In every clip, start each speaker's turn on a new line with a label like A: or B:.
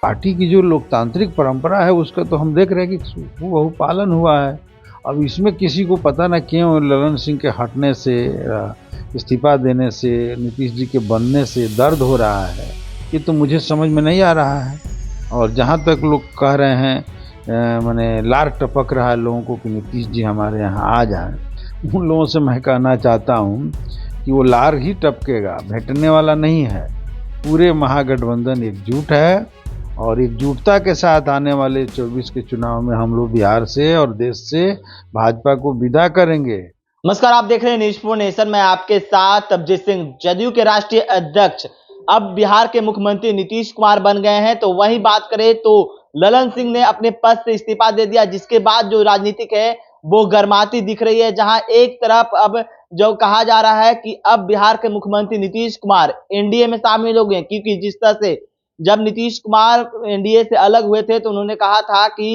A: Party की जो लोकतांत्रिक परंपरा है उसका तो हम देख रहे हैं कि बहु पालन हुआ है। अब इसमें किसी को पता ना क्यों ललन सिंह के हटने से, इस्तीफा देने से, नीतीश जी के बनने से दर्द हो रहा है, ये तो मुझे समझ में नहीं आ रहा है। और जहाँ तक लोग कह रहे हैं माने लार टपक रहा है लोगों को कि नीतीश जी हमारे यहाँ आ जाएं, उन लोगों से मैं कहना चाहता हूँ कि वो लार ही टपकेगा, भेटने वाला नहीं है। पूरे महागठबंधन एकजुट है और एकजुटता के साथ आने वाले 24 के चुनाव में हम लोग बिहार से और देश से भाजपा को विदा करेंगे।
B: नमस्कार, आप देख रहे हैं न्यूज़ 4 नेशन में आपके साथ अभिजीत सिंह। जदयू के राष्ट्रीय अध्यक्ष अब बिहार के मुख्यमंत्री नीतीश कुमार बन गए हैं। तो वही बात करें तो ललन सिंह ने अपने पद से इस्तीफा दे दिया, जिसके बाद जो राजनीतिक है वो गर्माती दिख रही है। जहां एक तरफ अब जो कहा जा रहा है कि अब बिहार के मुख्यमंत्री नीतीश कुमार एनडीए में शामिल हो गए, क्योंकि जिस तरह से जब नीतीश कुमार एनडीए से अलग हुए थे तो उन्होंने कहा था कि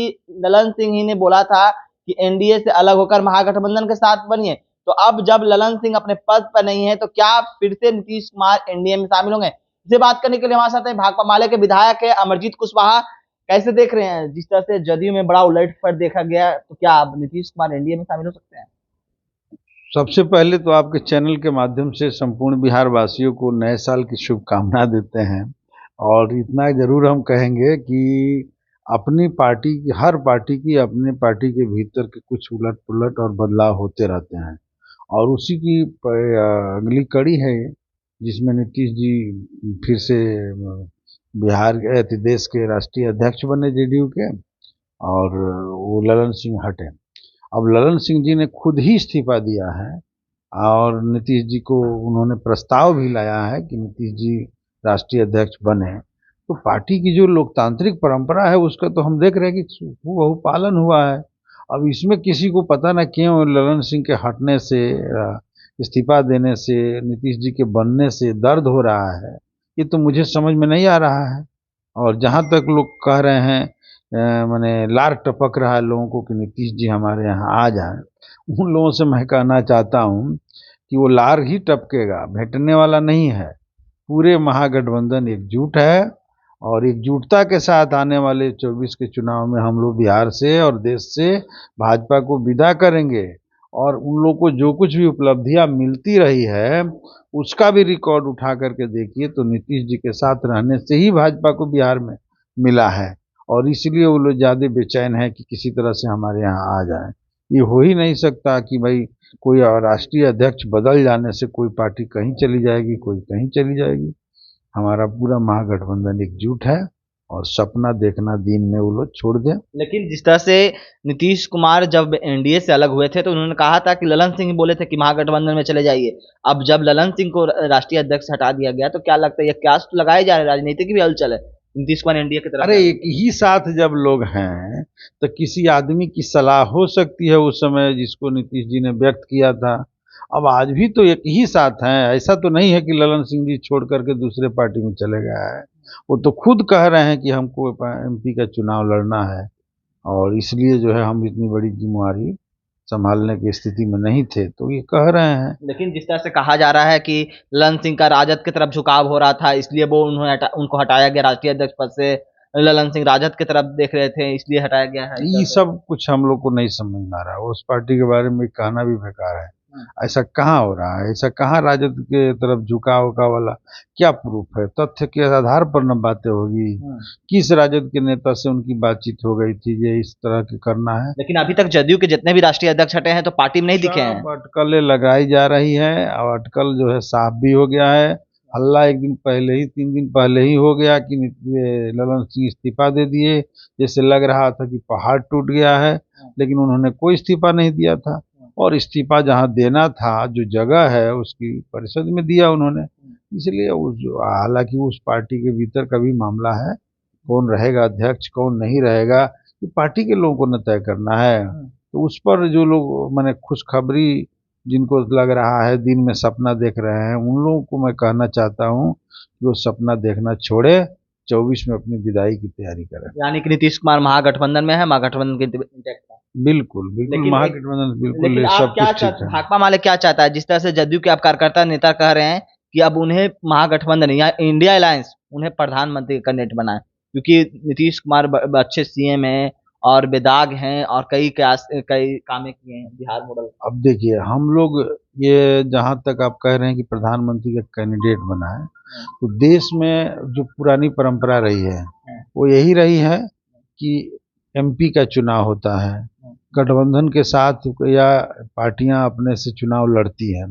B: ललन सिंह ही ने बोला था कि एनडीए से अलग होकर महागठबंधन के साथ बनिए। तो अब जब ललन सिंह अपने पद पर नहीं है तो क्या फिर से नीतीश कुमार एनडीए में शामिल होंगे? इसे बात करने के लिए हमारे साथ हैं भाकपा माले के विधायक है अमरजीत कुशवाहा। कैसे देख रहे हैं जिस तरह से जदयू में बड़ा उलटफेर देखा गया, तो क्या अब नीतीश कुमार एनडीए में शामिल हो सकते हैं?
A: सबसे पहले तो आपके चैनल के माध्यम से संपूर्ण बिहार वासियों को नए साल की शुभकामना देते हैं। और इतना जरूर हम कहेंगे कि अपनी पार्टी की, हर पार्टी की अपने पार्टी के भीतर के कुछ उलट पुलट और बदलाव होते रहते हैं और उसी की अगली कड़ी है जिसमें नीतीश जी फिर से बिहार के देश के राष्ट्रीय अध्यक्ष बने जेडीयू के, और वो ललन सिंह हटे। अब ललन सिंह जी ने खुद ही इस्तीफा दिया है और नीतीश जी को उन्होंने प्रस्ताव भी लाया है कि नीतीश जी राष्ट्रीय अध्यक्ष बने। तो पार्टी की जो लोकतांत्रिक परंपरा है उसका तो हम देख रहे हैं कि वो बहु पालन हुआ है। अब इसमें किसी को पता ना क्यों ललन सिंह के हटने से, इस्तीफा देने से, नीतीश जी के बनने से दर्द हो रहा है, ये तो मुझे समझ में नहीं आ रहा है। और जहाँ तक लोग कह रहे हैं माने लार टपक रहा है लोगों को कि नीतीश जी हमारे यहाँ आ जाएं, उन लोगों से मैं कहना चाहता हूँ कि वो लार ही टपकेगा, भेटने वाला नहीं है। पूरे महागठबंधन एकजुट है और एकजुटता के साथ आने वाले 24 के चुनाव में हम लोग बिहार से और देश से भाजपा को विदा करेंगे। और उन लोग को जो कुछ भी उपलब्धियां मिलती रही है उसका भी रिकॉर्ड उठा करके देखिए तो नीतीश जी के साथ रहने से ही भाजपा को बिहार में मिला है। और इसलिए वो लोग ज़्यादा बेचैन है कि किसी तरह से हमारे यहाँ आ जाए। ये हो ही नहीं सकता कि भाई कोई राष्ट्रीय अध्यक्ष बदल जाने से कोई पार्टी कहीं चली जाएगी, कोई कहीं चली जाएगी। हमारा पूरा महागठबंधन एकजुट है और सपना देखना दिन में वो लोग छोड़ दें।
B: लेकिन जिस तरह से नीतीश कुमार जब एनडीए से अलग हुए थे तो उन्होंने कहा था कि ललन सिंह बोले थे कि महागठबंधन में चले जाइए। अब जब ललन सिंह को राष्ट्रीय अध्यक्ष हटा दिया गया तो क्या लगता है ये क्यास तो लगाए जा रहे हैं, राजनीति की भी हलचल है नीतीश कुमार एनडीए की तरफ?
A: अरे एक ही साथ जब लोग हैं तो किसी आदमी की सलाह हो सकती है उस समय जिसको नीतीश जी ने व्यक्त किया था। अब आज भी तो एक ही साथ हैं, ऐसा तो नहीं है कि ललन सिंह जी छोड़ करके दूसरे पार्टी में चले गया है। वो तो खुद कह रहे हैं कि हमको एमपी का चुनाव लड़ना है और इसलिए जो है हम इतनी बड़ी जिम्मेवारी संभालने की स्थिति में नहीं थे, तो ये कह रहे हैं।
B: लेकिन जिस तरह से कहा जा रहा है कि ललन सिंह का राजद की तरफ झुकाव हो रहा था, इसलिए वो उनको हटाया गया राष्ट्रीय अध्यक्ष पद से। ललन सिंह राजद की तरफ देख रहे थे इसलिए हटाया गया है।
A: ये सब कुछ हम लोग को नहीं समझ में आ रहा है। उस पार्टी के बारे में कहना भी बेकार है। ऐसा कहाँ हो रहा है, ऐसा कहाँ राजद के तरफ झुकाव का वाला क्या प्रूफ है? तथ्य के आधार पर न बातें होगी। किस राजद के नेता से उनकी बातचीत हो गई थी ये इस तरह की करना है?
B: लेकिन अभी तक जदयू के जितने भी राष्ट्रीय अध्यक्ष हटे हैं तो पार्टी में नहीं दिखे हैं।
A: अटकलें लगाई जा रही है और अटकल जो है साफ भी हो गया है। हल्ला एक दिन पहले ही, 3 दिन पहले ही हो गया कि ललन सिंह इस्तीफा दे दिए। जैसे लग रहा था कि पहाड़ टूट गया है, लेकिन उन्होंने कोई इस्तीफा नहीं दिया था। और इस्तीफा जहां देना था, जो जगह है उसकी परिषद में दिया उन्होंने। इसलिए हालांकि उस पार्टी के भीतर का भी मामला है, कौन रहेगा अध्यक्ष कौन नहीं रहेगा ये पार्टी के लोगों को न तय करना है। तो उस पर जो लोग माने खुशखबरी जिनको लग रहा है दिन में सपना देख रहे हैं, उन लोगों को मैं कहना चाहता हूँ कि वो सपना देखना छोड़े, 24 में अपनी विदाई की तैयारी करें।
B: यानी कि नीतीश कुमार महागठबंधन में है, महागठबंधन के इंटैक्ट है।
A: बिल्कुल बिल्कुल महागठबंधन बिल्कुल सब
B: क्या
A: कुछ ठीक है।
B: भाकपा माले क्या चाहता है? जिस तरह से जदयू के आप कार्यकर्ता नेता कह रहे हैं कि अब उन्हें महागठबंधन या इंडिया अलायंस उन्हें प्रधानमंत्री कैंडिडेट बनाए, क्योंकि नीतीश कुमार अच्छे सीएम हैं और बेदाग हैं और कई कामें किए हैं बिहार मॉडल।
A: अब देखिए, हम लोग ये जहाँ तक आप कह रहे हैं कि प्रधानमंत्री का कैंडिडेट बना है, तो देश में जो पुरानी परंपरा रही है वो यही रही है कि एमपी का चुनाव होता है, गठबंधन के साथ या पार्टियां अपने से चुनाव लड़ती हैं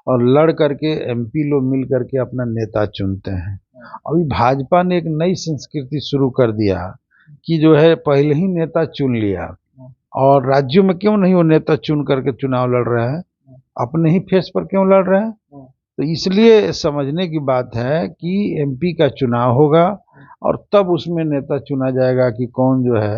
A: और लड़ करके एमपी लोग मिल करके अपना नेता चुनते हैं। अभी भाजपा ने एक नई संस्कृति शुरू कर दिया कि जो है पहले ही नेता चुन लिया, और राज्यों में क्यों नहीं वो नेता चुन करके चुनाव लड़ रहे हैं, अपने ही फेस पर क्यों लड़ रहे हैं। तो इसलिए समझने की बात है कि एमपी का चुनाव होगा और तब उसमें नेता चुना जाएगा कि कौन जो है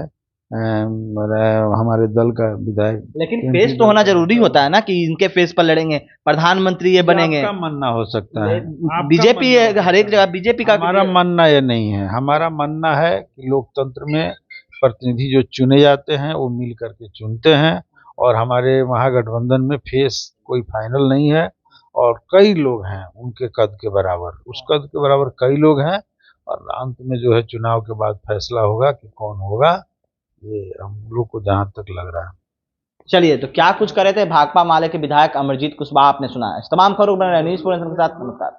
A: हमारे दल का विधायक।
B: लेकिन फेस तो होना जरूरी होता है ना कि इनके फेस पर लड़ेंगे, प्रधानमंत्री ये बनेंगे।
A: आपका मानना हो सकता है,
B: बीजेपी हर एक जगह बीजेपी का।
A: हमारा मानना ये नहीं है। हमारा मानना है कि लोकतंत्र में प्रतिनिधि जो चुने जाते हैं वो मिल करके चुनते हैं, और हमारे महागठबंधन में फेस कोई फाइनल नहीं है, और कई लोग हैं उनके कद के बराबर, उस कद के बराबर कई लोग हैं, और अंत में जो है चुनाव के बाद फैसला होगा कि कौन होगा, ये हम लोग को जहाँ तक लग रहा है।
B: चलिए, तो क्या कुछ करे थे भाकपा माले के विधायक अमरजीत कुशवाहा, आपने सुना है। तमाम खबरों के साथ नमस्कार।